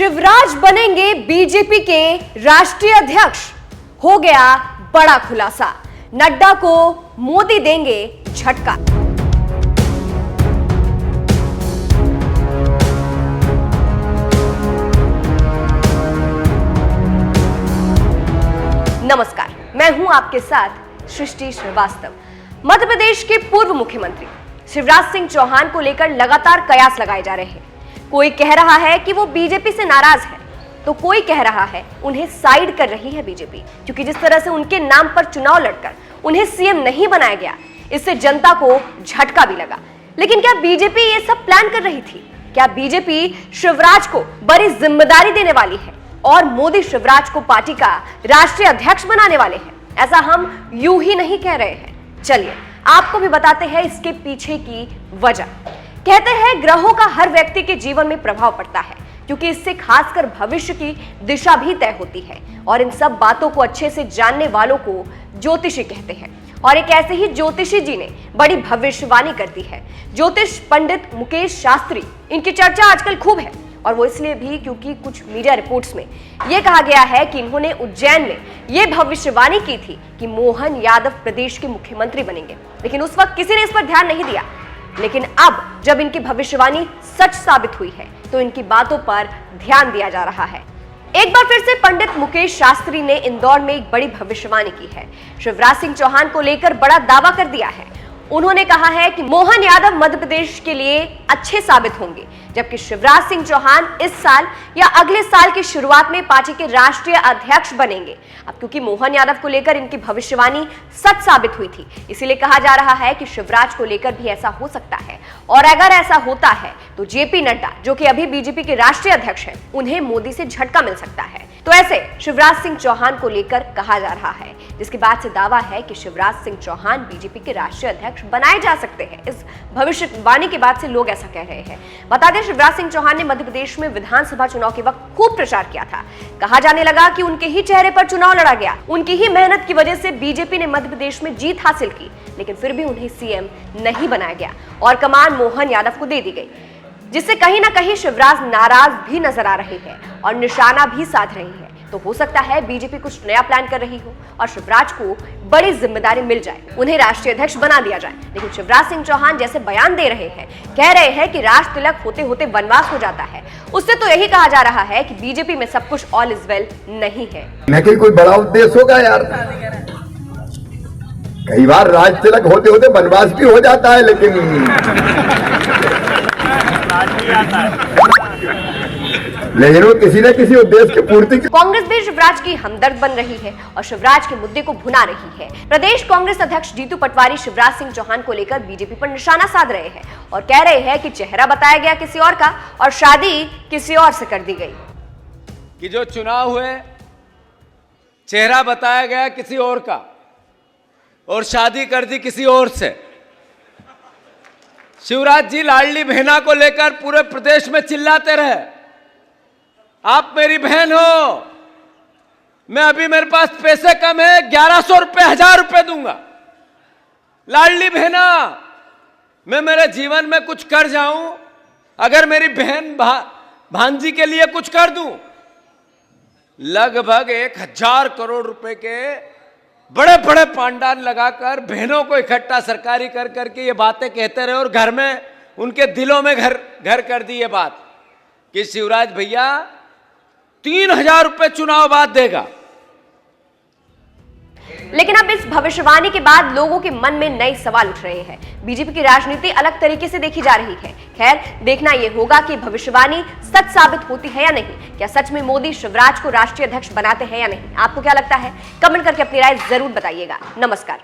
शिवराज बनेंगे बीजेपी के राष्ट्रीय अध्यक्ष। हो गया बड़ा खुलासा, नड्डा को मोदी देंगे झटका। नमस्कार, मैं हूं आपके साथ सृष्टि श्रीवास्तव। मध्य प्रदेश के पूर्व मुख्यमंत्री शिवराज सिंह चौहान को लेकर लगातार कयास लगाए जा रहे हैं। कोई कह रहा है कि वो बीजेपी से नाराज है, तो कोई कह रहा है उन्हें साइड कर रही है बीजेपी, क्योंकि जिस तरह से उनके नाम पर चुनाव लड़कर उन्हें सीएम नहीं बनाया गया, इससे जनता को झटका भी लगा। लेकिन क्या बीजेपी ये सब प्लान कर रही थी? क्या बीजेपी शिवराज को बड़ी जिम्मेदारी देने वाली है और मोदी शिवराज को पार्टी का राष्ट्रीय अध्यक्ष बनाने वाले हैं? ऐसा हम यूं ही नहीं कह रहे हैं। चलिए आपको भी बताते हैं इसके पीछे की वजह। कहते हैं ग्रहों का हर व्यक्ति के जीवन में प्रभाव पड़ता है, क्योंकि इससे खासकर भविष्य की दिशा भी तय होती है। और इन सब बातों को अच्छे से जानने वालों को ज्योतिषी कहते हैं। और एक ऐसे ही ज्योतिषी जी ने बड़ी भविष्यवाणी कर दी है। ज्योतिष पंडित मुकेश शास्त्री, इनकी चर्चा आजकल खूब है, और वो इसलिए भी क्योंकि कुछ मीडिया रिपोर्ट्स में यह कहा गया है कि इन्होंने उज्जैन में यह भविष्यवाणी की थी कि मोहन यादव प्रदेश के मुख्यमंत्री बनेंगे। लेकिन उस वक्त किसी ने इस पर ध्यान नहीं दिया। लेकिन अब जब इनकी भविष्यवाणी सच साबित हुई है, तो इनकी बातों पर ध्यान दिया जा रहा है। एक बार फिर से पंडित मुकेश शास्त्री ने इंदौर में एक बड़ी भविष्यवाणी की है। शिवराज सिंह चौहान को लेकर बड़ा दावा कर दिया है। उन्होंने कहा है कि मोहन यादव मध्य प्रदेश के लिए अच्छे साबित होंगे, जबकि शिवराज सिंह चौहान इस साल या अगले साल की शुरुआत में पार्टी के राष्ट्रीय अध्यक्ष बनेंगे। अब क्योंकि मोहन यादव को लेकर इनकी भविष्यवाणी सच साबित हुई थी, इसीलिए कहा जा रहा है कि शिवराज को लेकर भी ऐसा हो सकता है। और अगर ऐसा होता है तो जेपी नड्डा, जो कि अभी बीजेपी के राष्ट्रीय अध्यक्ष हैं, उन्हें मोदी से झटका मिल सकता है। तो ऐसे शिवराज सिंह चौहान को लेकर कहा जा रहा है, जिसके बाद से दावा है कि शिवराज सिंह चौहान बीजेपी के राष्ट्रीय अध्यक्ष बनाए जा सकते हैं। इस भविष्यवाणी के बाद से लोग ऐसा कह रहे हैं। बता दें, शिवराज सिंह चौहान ने मध्य प्रदेश में विधानसभा चुनाव के वक्त खूब प्रचार किया था। कहा जाने लगा कि उनके ही चेहरे पर चुनाव लड़ा गया। उनकी ही मेहनत की वजह से बीजेपी ने मध्य प्रदेश में जीत हासिल की, लेकिन फिर भी उन्हें सीएम नहीं बनाया गया और कमान मोहन यादव को दे दी गई, जिससे कहीं ना कहीं शिवराज नाराज भी नजर आ रहे हैं और निशाना भी साध रही है। तो हो सकता है बीजेपी कुछ नया प्लान कर रही हो और शिवराज को बड़ी जिम्मेदारी मिल जाए, उन्हें राष्ट्रीय अध्यक्ष बना दिया जाए। लेकिन शिवराज सिंह चौहान जैसे बयान दे रहे हैं, कह रहे हैं कि राज तिलक होते होते वनवास हो जाता है, उससे तो यही कहा जा रहा है कि बीजेपी में सब कुछ ऑल इज वेल नहीं है। नहीं, कोई बड़ा उद्देश्य होगा यार। कई बार राज तिलक होते होते वनवास भी हो जाता है, लेकिन वो किसी न किसी उद्देश्य की पूर्ति। कांग्रेस भी शिवराज की हमदर्द बन रही है और शिवराज के मुद्दे को भुना रही है। प्रदेश कांग्रेस अध्यक्ष जीतू पटवारी शिवराज सिंह चौहान को लेकर बीजेपी पर निशाना साध रहे हैं और कह रहे हैं कि चेहरा बताया गया किसी और का और शादी किसी और से कर दी गई। कि जो चुनाव हुए, चेहरा बताया गया किसी और का और शादी कर दी किसी और से। शिवराज जी लाडली बहना को लेकर पूरे प्रदेश में चिल्लाते रहे, आप मेरी बहन हो, मैं अभी मेरे पास पैसे कम है, 1100 रुपए 1000 रुपए दूंगा। लाडली बहना, मैं मेरे जीवन में कुछ कर जाऊं, अगर मेरी बहन भांजी के लिए कुछ कर दूं। लगभग 1000 करोड़ रुपए के बड़े बड़े पांडाल लगाकर बहनों को इकट्ठा सरकारी कर करके ये बातें कहते रहे और घर में उनके दिलों में घर कर दी ये बात कि शिवराज भैया 3000 रुपए चुनाव बाद देगा। लेकिन अब इस भविष्यवाणी के बाद लोगों के मन में नए सवाल उठ रहे हैं। बीजेपी की राजनीति अलग तरीके से देखी जा रही है। खैर, देखना यह होगा कि भविष्यवाणी सच साबित होती है या नहीं। क्या सच में मोदी शिवराज को राष्ट्रीय अध्यक्ष बनाते हैं या नहीं? आपको क्या लगता है? कमेंट करके अपनी राय जरूर बताइएगा। नमस्कार।